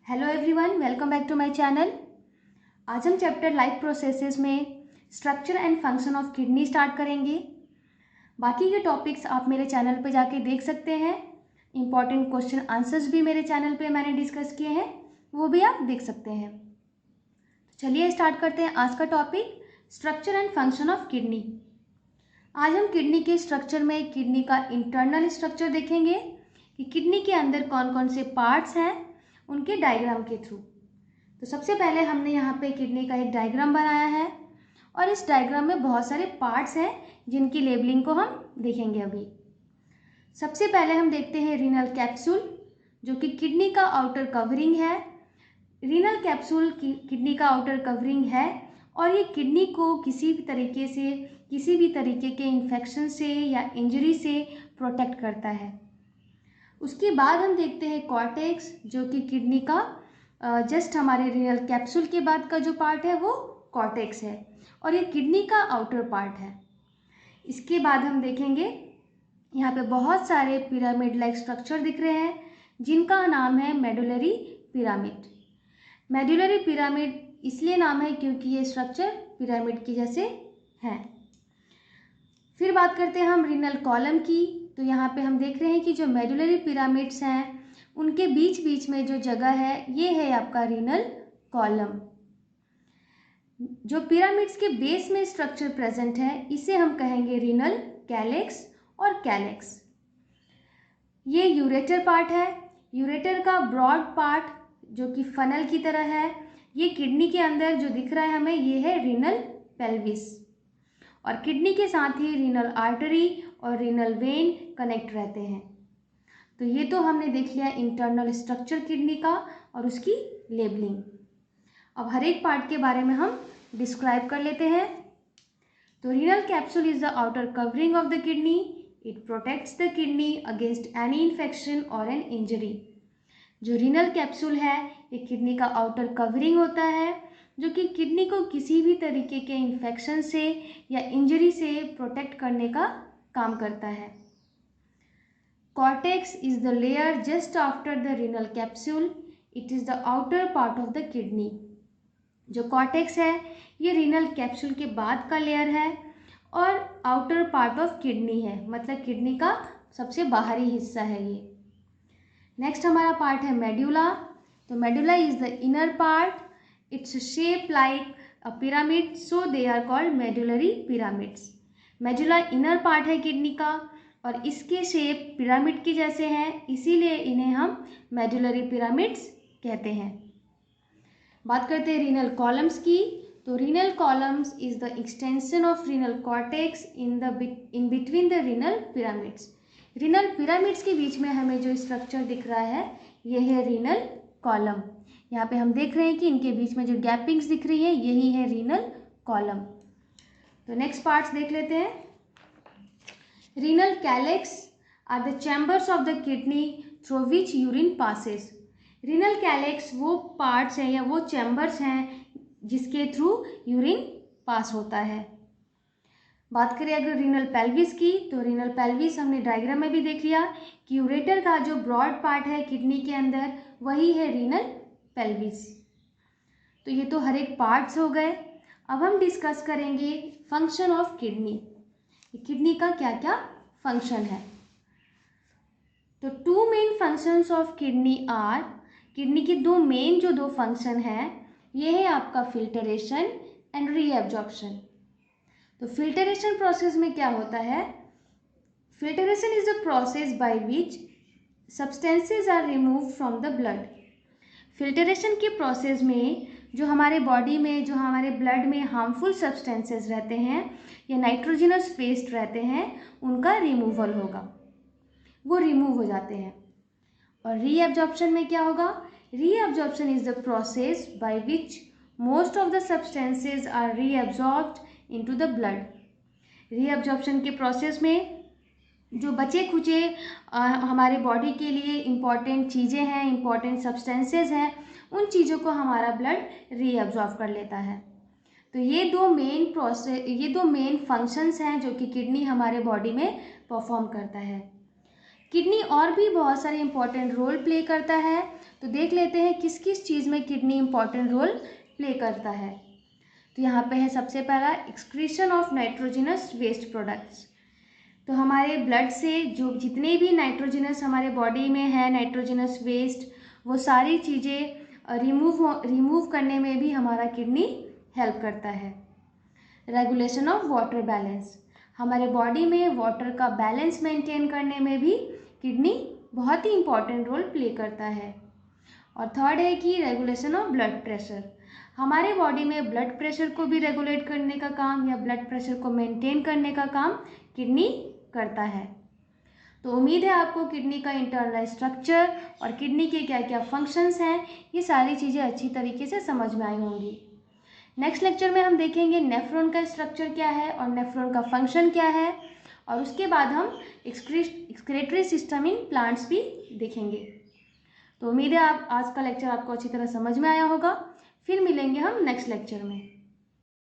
Hello everyone, welcome back to my channel. आज हम chapter life processes में structure and function of kidney start करेंगे। बाकी के टॉपिक्स आप मेरे चैनल पे जाके देख सकते हैं। इम्पॉर्टेंट क्वेश्चन आंसर्स भी मेरे चैनल पे मैंने डिस्कस किए हैं, वो भी आप देख सकते हैं। तो चलिए स्टार्ट करते हैं आज का topic, structure and function of kidney. आज हम किडनी के स्ट्रक्चर में किडनी का इंटरनल स्ट्रक्चर देखेंगे कि किडनी के अंदर कौन कौन से पार्ट्स हैं, उनके डायग्राम के थ्रू। तो सबसे पहले हमने यहाँ पे किडनी का एक डायग्राम बनाया है और इस डायग्राम में बहुत सारे पार्ट्स हैं जिनकी लेबलिंग को हम देखेंगे अभी। सबसे पहले हम देखते हैं रीनल कैप्सूल, जो कि किडनी का आउटर कवरिंग है। रीनल कैप्सूल किडनी का आउटर कवरिंग है और ये किडनी को किसी भी तरीके के इन्फेक्शन से या इंजरी से प्रोटेक्ट करता है। उसके बाद हम देखते हैं कॉर्टेक्स, जो कि किडनी का जस्ट हमारे रीनल कैप्सूल के बाद का जो पार्ट है वो कॉर्टेक्स है और ये किडनी का आउटर पार्ट है। इसके बाद हम देखेंगे यहाँ पे बहुत सारे पिरामिड लाइक स्ट्रक्चर दिख रहे हैं जिनका नाम है मेडुलरी पिरामिड। मेडुलरी पिरामिड इसलिए नाम है क्योंकि ये स्ट्रक्चर पिरामिड के जैसे हैं। फिर बात करते हैं हम रीनल कॉलम की। तो यहाँ पे हम देख रहे हैं कि जो मेडुलरी पिरामिड्स हैं उनके बीच बीच में जो जगह है ये है आपका रीनल कॉलम। जो पिरामिड्स के बेस में स्ट्रक्चर प्रेजेंट है इसे हम कहेंगे रीनल कैलेक्स और कैलेक्स। ये यूरेटर पार्ट है। यूरेटर का ब्रॉड पार्ट जो कि फनल की तरह है, ये किडनी के अंदर जो दिख रहा है हमें ये है रीनल पेल्विस। और किडनी के साथ ही रीनल आर्टरी और रीनल वेन कनेक्ट रहते हैं। तो ये तो हमने देख लिया इंटरनल स्ट्रक्चर किडनी का और उसकी लेबलिंग। अब हर एक पार्ट के बारे में हम डिस्क्राइब कर लेते हैं। तो renal capsule is the outer covering of the kidney. It protects the kidney against any infection और एन इंजरी। जो रीनल कैप्सूल है ये किडनी का आउटर कवरिंग होता है जो कि किडनी को किसी भी तरीके के इन्फेक्शन से या इंजरी से प्रोटेक्ट करने का काम करता है। Cortex is the layer just after the renal capsule. It is the outer part of the kidney. जो कॉर्टेक्स है ये रीनल कैप्सूल के बाद का लेयर है और आउटर पार्ट ऑफ किडनी है, मतलब किडनी का सबसे बाहरी हिस्सा है ये। नेक्स्ट हमारा पार्ट है मेडुला। तो medulla is the inner part. It's shape like a pyramid, so they are called medullary pyramids. Medulla inner part है किडनी का और इसके शेप पिरामिड के जैसे हैं, इसीलिए इन्हें हम मेडुलरी पिरामिड्स कहते हैं। बात करते हैं रीनल कॉलम्स की। तो renal columns is the extension of renal cortex in between the renal pyramids. Renal pyramids के बीच में हमें जो स्ट्रक्चर दिख रहा है ये है रीनल कॉलम। यहाँ पे हम देख रहे हैं कि इनके बीच में जो गैपिंग्स दिख रही है यही है रीनल कॉलम। तो नेक्स्ट पार्ट्स देख लेते हैं। Renal calyx are the chambers of the kidney through which urine passes. Renal calyx वो पार्ट्स हैं या वो चैम्बर्स हैं जिसके थ्रू यूरिन पास होता है। बात करें अगर रीनल पेल्विस की, तो रीनल पेल्विस हमने डायग्राम में भी देख लिया कि यूरेटर का जो ब्रॉड पार्ट है किडनी के अंदर वही है रीनल पेल्विस। तो ये तो हर एक पार्ट्स हो गए। अब हम डिस्कस करेंगे फंक्शन ऑफ किडनी। किडनी का क्या क्या फंक्शन है। तो two main functions of kidney are, kidney के दो फंक्शन हैं, ये है आपका फिल्टरेशन एंड रीएब्जॉर्प्शन। तो फिल्टरेशन प्रोसेस में क्या होता है, filtration is the process by which substances are removed from the blood. Filtration के प्रोसेस में जो हमारे बॉडी में, जो हमारे ब्लड में हार्मफुल सब्सटेंसेस रहते हैं या नाइट्रोजनस वेस्ट रहते हैं उनका रिमूवल होगा, वो रिमूव हो जाते हैं। और रीएब्जॉर्प्शन में क्या होगा, reabsorption is the process by which most of the substances are reabsorbed into the blood. Reabsorption के प्रोसेस में जो बचे खुचे हमारे बॉडी के लिए इम्पॉर्टेंट चीज़ें हैं, इम्पॉर्टेंट सब्सटेंसेस हैं, उन चीज़ों को हमारा ब्लड रीअब्जॉर्ब कर लेता है। तो ये दो मेन फंक्शंस हैं जो कि किडनी हमारे बॉडी में परफॉर्म करता है। किडनी और भी बहुत सारे इंपॉर्टेंट रोल प्ले करता है, तो देख लेते हैं किस किस चीज़ में किडनी इंपॉर्टेंट रोल प्ले करता है। तो यहाँ पे है सबसे पहला excretion of nitrogenous waste products. तो हमारे ब्लड से जो जितने भी नाइट्रोजनस हमारे बॉडी में है, नाइट्रोजनस वेस्ट, वो सारी चीज़ें रिमूव करने में भी हमारा किडनी हेल्प करता है। रेगुलेशन ऑफ वाटर बैलेंस, हमारे बॉडी में वाटर का बैलेंस मेंटेन करने में भी किडनी बहुत ही इम्पॉर्टेंट रोल प्ले करता है। और थर्ड है कि रेगुलेशन ऑफ ब्लड प्रेशर, हमारे बॉडी में ब्लड प्रेशर को भी रेगुलेट करने का काम या ब्लड प्रेशर को मेंटेन करने का काम किडनी करता है। तो उम्मीद है आपको किडनी का इंटरनल स्ट्रक्चर और किडनी के क्या क्या फंक्शंस हैं, ये सारी चीज़ें अच्छी तरीके से समझ में आई होंगी। नेक्स्ट लेक्चर में हम देखेंगे नेफ्रॉन का स्ट्रक्चर क्या है और नेफ्रॉन का फंक्शन क्या है, और उसके बाद हम एक्सक्रीटरी सिस्टम इन प्लांट्स भी देखेंगे। तो उम्मीद है आप आज का लेक्चर आपको अच्छी तरह समझ में आया होगा। फिर मिलेंगे हम नेक्स्ट लेक्चर में।